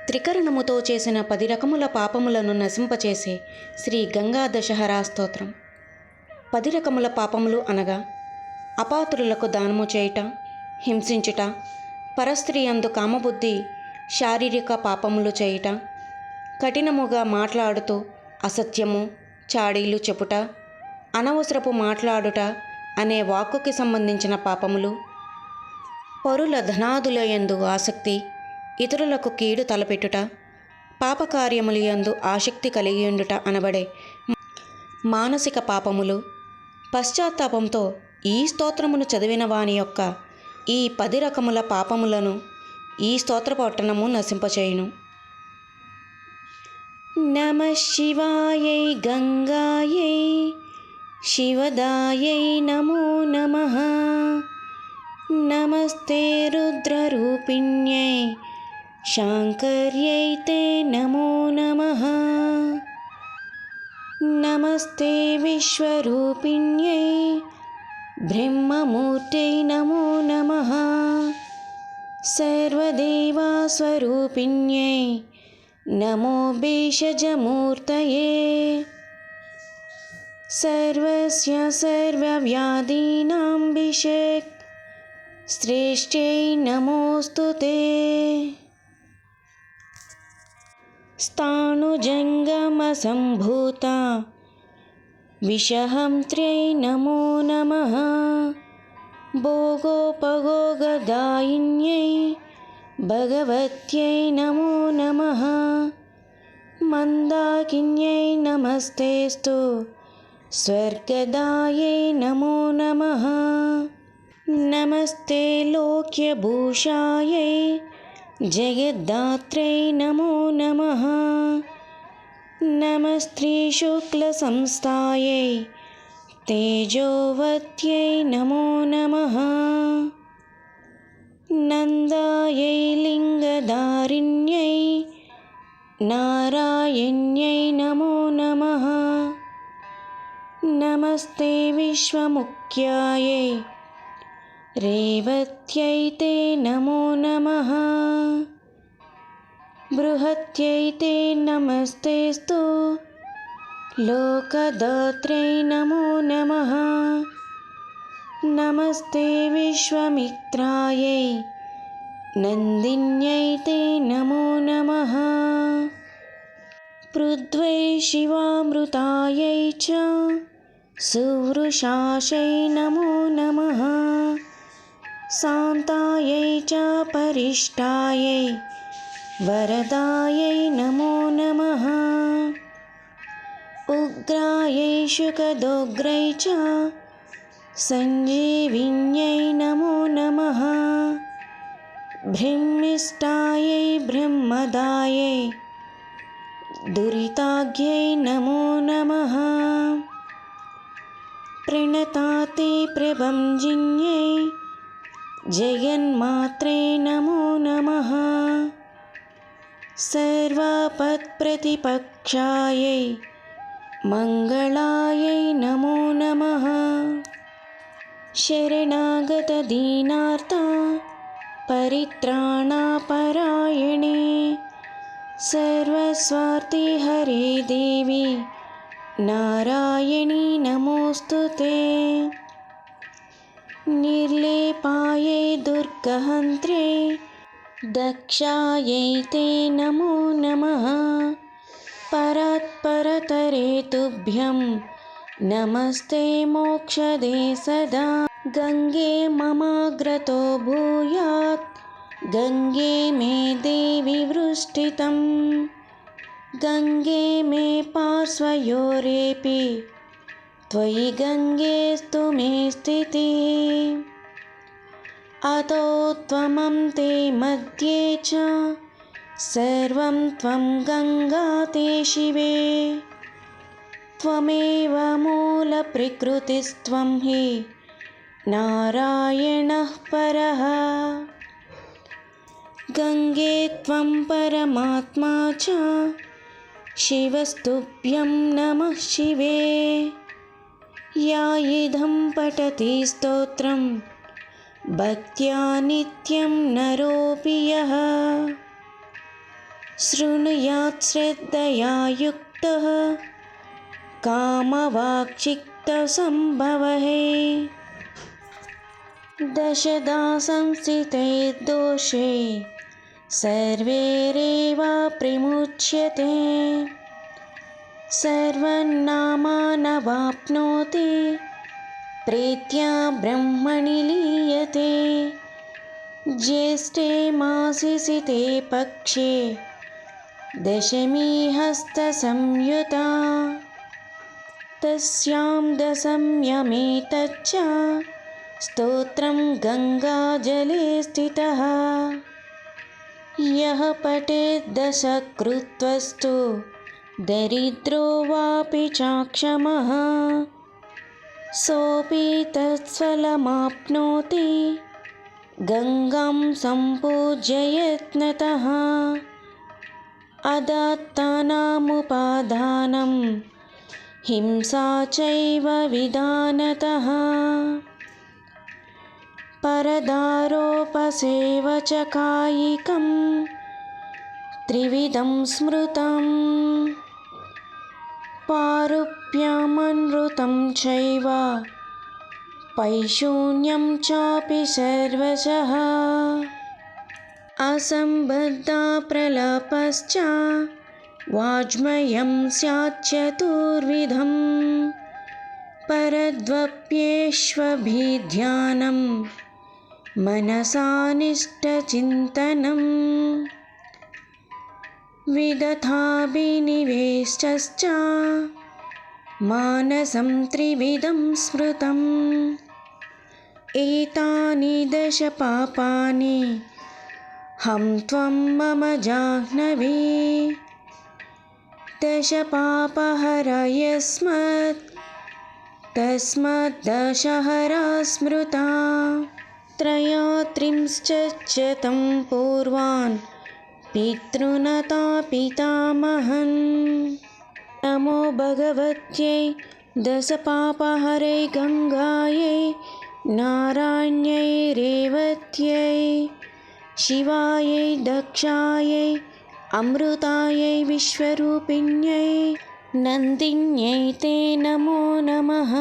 త్రికరణముతో చేసిన 10 రకముల పాపములను నశింపచేసే శ్రీ గంగా దశహరా స్తోత్రం. 10 రకముల పాపములు అనగా అపాత్రులకు దానము చేయుట, హింసించుట, పరస్త్రీ యందు కామబుద్ధి, శారీరక పాపములు చేయుట, కఠినముగా మాట్లాడుతూ అసత్యము, చాడీలు చెప్పుట, అనవసరపు మాట్లాడుట అనే వాక్కుకి సంబంధించిన పాపములు, పరుల ధనాదుల యందు ఆసక్తి, ఇతరులకు కీడు తలపెట్టుట, పాపకార్యములు యందు ఆసక్తి కలిగి ఉండుట అనబడే మానసిక పాపములు. పశ్చాత్తాపంతో ఈ స్తోత్రమును చదివిన వాని యొక్క ఈ 10 రకముల పాపములను ఈ స్తోత్రపట్టణము నశింపచేయును. నమః శివాయై గంగాయై శివదాయై నమో నమః. నమస్తే రుద్రరూపిణ్యై శాంకర్యై తే నమో నమః. నమస్తే విశ్వరూపిణ్యై బ్రహ్మమూర్తై నమో నమః. సర్వదేవస్వరూపిణ్యై నమో భేషజమూర్తయే. సర్వస్య సర్వవ్యాధీనాం భిషక్ శ్రేష్ఠ్యై నమోస్తుతే. స్థాణుజంగమసంభూత విషహంత్ర్యై నమో నమః. భోగోపభోగదాయిన్యై భగవత్యై నమో నమః. మందాకిన్యై నమస్తేస్తు స్వర్గదాయై నమో నమః. నమస్తే లోక్యభూషాయై జగద్ధాత్రై నమో నమః. నమస్తే శుక్లసంస్థాయై తేజోవత్యై నమో నమః. నందాయై లింగధారిణ్యై నారాయణ్యై నమో నమః. నమస్తే విశ్వముఖ్యాయై రేవత్యై తే నమో నమః. బృహత్యై తే నమస్తేస్తు లోకదాత్రై నమో నమః. నమస్తే విశ్వమిత్రాయై నందిన్యై తే నమో నమః. పృథ్వై శివామృతాయై చ సువృషాశై నమో నమః. శాంతాయై చ పరిష్టాయై వరదాయై నమో నమః. ఉగ్రాయై శుకదోగ్రై చ సంజీవిన్యై నమో నమః. బ్రహ్మిష్టాయై బ్రహ్మదాయై దురితాగ్యై నమో నమః. ప్రణతాతే ప్రభంజిన్యై జగన్మాత్రే నమో నమః. సర్వపత్ప్రతిపక్షాయై మంగళాయై నమో నమః. శరణాగతదీనార్త పరిత్రాణపరాయణే సర్వస్వార్థి హరే దేవి నారాయణీ నమోస్తుతే. నిర్లేపాయై దుర్గహంత్రే దక్షాయై తే నమో నమః. పరాత్పరతరే తుభ్యం నమస్తే మోక్షదే సదా. గంగే మమాగ్రతో భూయాత్ గంగే మే దేవి వృష్టితం. గంగే మే పార్శ్వయోరేపి త్వయి గంగేస్తు మే స్థితిః. అతో త్వమన్తే మధ్యే చ సర్వం త్వం గంగా తే శివే. త్వమేవ మూల ప్రకృతిస్త్వం హి నారాయణః పరః. గంగే త్వం పరమాత్మా చ శివస్తుభ్యం నమః శివే. యా ఇదం పఠతి స్తోత్రం భక్త్యా నిత్యం నరోపి యః. शृणुयात् श्रद्धया युक्तः कामवाक्चित्तसम्भवः। दशधा संस्थिते दोषे सर्वैरेवाप्यमुच्यते। सर्वन्नामानवाप्नोति प्रीत्या ब्रह्मणि लीयते। ज्येष्ठे मासि सिते पक्षे दशमी हस्तसंयुता। तस्यां दशम्यमे तच्च स्तोत्रं गङ्गाजले स्थितः। यः पठेत् दशकृत्वस्तु दरिद्रो वापि चाक्षमः सोऽपि तत्फलमाप्नोति गङ्गां सम्पूज्य यत्नतः। अदात्तानामुपादानं हिंसा चैव विधानतः। परदारोपसेव च कायिकं त्रिविधं स्मृतं। पारुप्यमनृतं चैव पैशून्यं चापि सर्वशः। असम्बद्धा प्रलापश्च वाज्मयं स्यात् चतुर्विधं। परद्वप्येष्वभिध्यानं मनसानिष्टचिन्तनम्। विदथाभिनिवेशश्च मानसं त्रिविधं स्मृतम्। एतानि दश पापानि हं त्वं मम जाह्नवी। दश पापहरयस्मत् तस्मद्दशहरा स्मृता। त्रयस्त्रिंश्चतं पूर्वान् पितॄनतापितामहन्। नमो भगवत्यै दशपापहरै गङ्गायै नारायण्यै रेवत्यै। शिवायै दक्षायै अमृतायै विश्वरूपिण्यै नन्दिन्यै ते नमो नमः।